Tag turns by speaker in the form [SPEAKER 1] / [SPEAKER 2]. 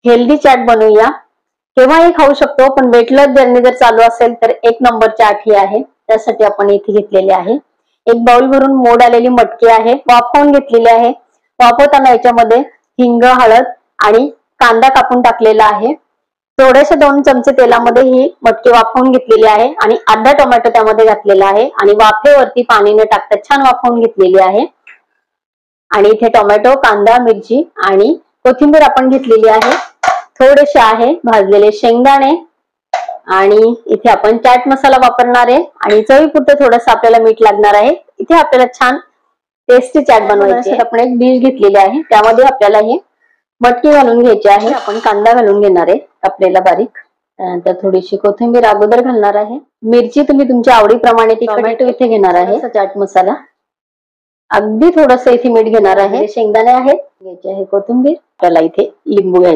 [SPEAKER 1] Healthy chaat बनवूया. केव्हाही खाऊ शकतो, पण वेट लॉस जर्नी जर चालू असेल तर एक नंबर चाट ही आहे. त्यासाठी आपण इथे घेतलेले आहे. एक बाउल भरून मोड आलेली मटकी आहे, वाफवून घेतलेली आहे. वाफवताना याच्यामध्ये हिंग, हळद आणि कांदा कापून टाकलेला आहे. थोडेसे 2 चमचे तेलामध्ये ही मटकी वाफवून घेतलेली आहे आणि अर्धा टोमॅटो त्यामध्ये घातलेला आहे आणि वाफेवरती पाणी न टाकता छान वाफवून घेतलेली आहे. आणि इथे टोमॅटो, कांदा, मिरची आणि कोथिंबीर आपण घेतलेली आहे. थोडेसे आहे भाजलेले शेंगदाणे आणि इथे आपण चाट मसाला वापरणार आहे आणि चवीपुरतं थोडंसं आपल्याला मीठ लागणार आहे. इथे आपल्याला छान टेस्टी चाट बनवायची. आपण एक डिश घेतलेली आहे, त्यामध्ये आपल्याला हे मटकी घालून घ्यायची आहे. आपण कांदा घालून घेणार आहे कापलेला बारीक. त्यानंतर थोडीशी कोथिंबीर अगोदर घालणार आहे. मिरची तुम्ही तुमच्या आवडीप्रमाणे, टोमॅटो इथे घेणार आहे. चाट मसाला अगदी थोडंसं इथे मीठ घेणार आहे. शेंगदाणे आहेत, घ्यायचे आहे कोथिंबीर, त्याला इथे लिंबू घ्यायचे.